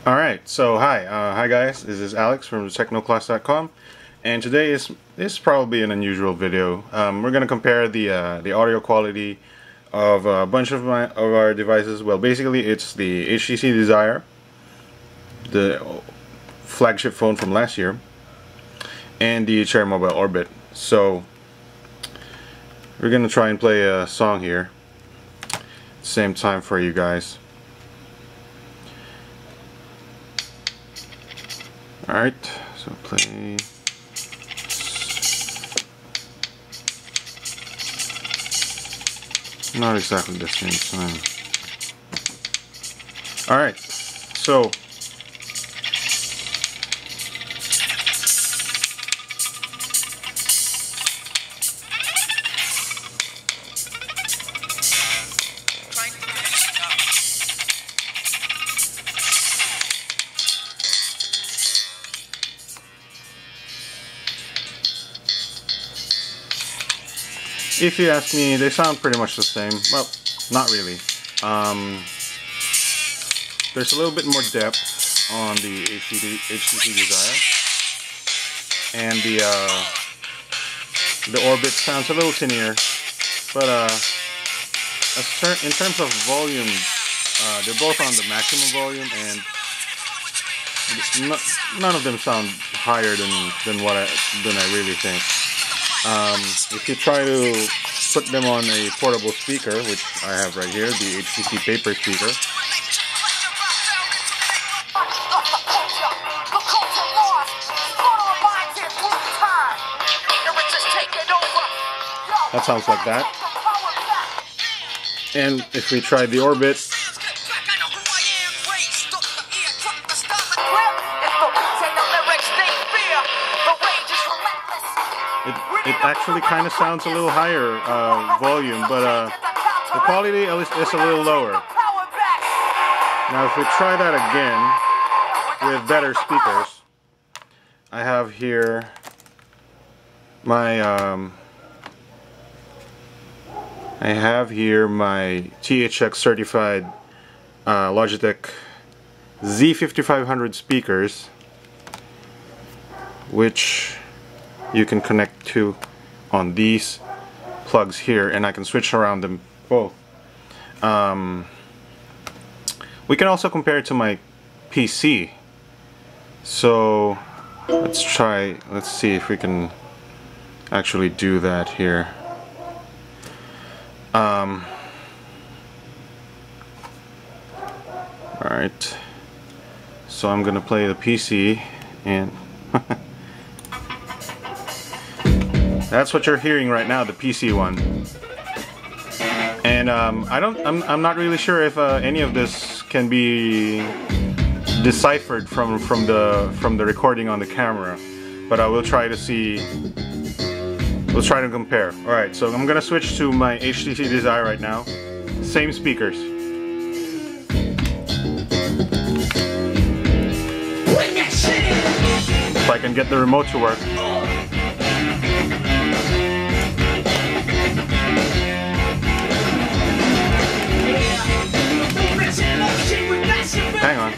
Alright, so hi guys, this is Alex from technoclass.com, and today is probably an unusual video. We're going to compare the audio quality of a bunch of our devices. Well, basically it's the HTC Desire, the flagship phone from last year, and the Cherry Mobile Orbit. So we're going to try and play a song here at the same time for you guys. Alright, so play. Not exactly the same time. Alright, so if you ask me, they sound pretty much the same. Well, not really. There's a little bit more depth on the HTC Desire, and the Orbit sounds a little tinnier. But in terms of volume, they're both on the maximum volume, and none of them sound higher than I really think. If you try to put them on a portable speaker, which I have right here, the HTC paper speaker, that sounds like that. And if we try the Orbit, it actually kind of sounds a little higher volume, but the quality is a little lower. Now if we try that again with better speakers, I have here my THX certified Logitech Z-5500 speakers, which you can connect to on these plugs here, and I can switch around them both. We can also compare it to my PC. So let's see if we can actually do that here. Alright, so I'm gonna play the PC, and that's what you're hearing right now, the PC one. And I'm not really sure if any of this can be deciphered from the recording on the camera, but I will try to see. We'll try to compare. All right, so I'm gonna switch to my HTC Desire right now. Same speakers. If I can get the remote to work. Hang on.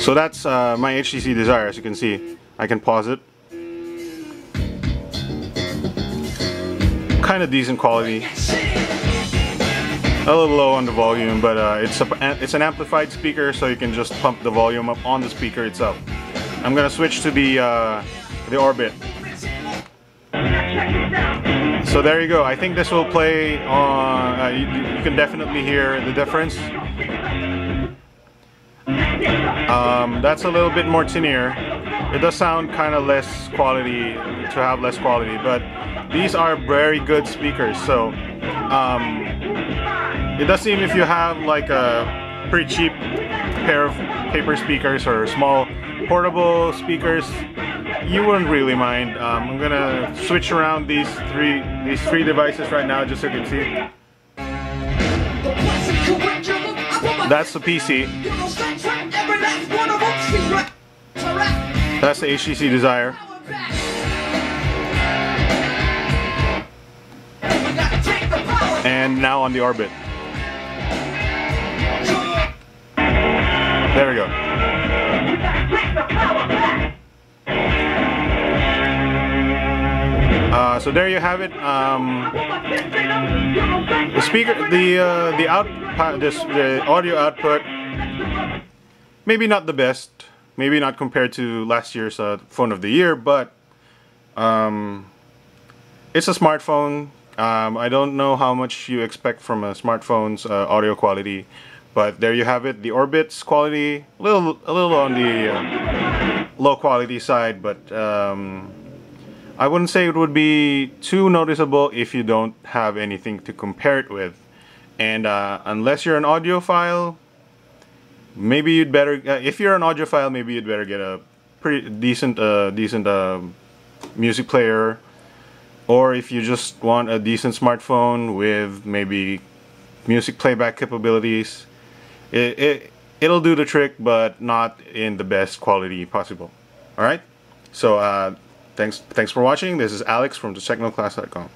So that's my HTC Desire. As you can see, I can pause it. Kind of decent quality. A little low on the volume, but it's an amplified speaker, so you can just pump the volume up on the speaker itself. I'm gonna switch to the Orbit. So there you go. I think this will play on. You can definitely hear the difference. That's a little bit more tinnier. It does sound kind of less quality, to have less quality, but these are very good speakers. So it does seem if you have like a pretty cheap pair of paper speakers or small portable speakers, you wouldn't really mind. I'm gonna switch around these three devices right now, just so you can see. That's the PC. That's the HTC Desire. And now on the Orbit. There we go. So there you have it. The speaker, the audio output, maybe not the best, maybe not compared to last year's phone of the year, but it's a smartphone. I don't know how much you expect from a smartphone's audio quality, but there you have it. The Orbit's quality, a little on the low quality side, but I wouldn't say it would be too noticeable if you don't have anything to compare it with. And unless you're an audiophile, maybe you'd better, if you're an audiophile, maybe you'd better get a pretty decent music player. Or if you just want a decent smartphone with maybe music playback capabilities, it'll do the trick, but not in the best quality possible. Alright? So, thanks for watching. This is Alex from thetechnoclass.com.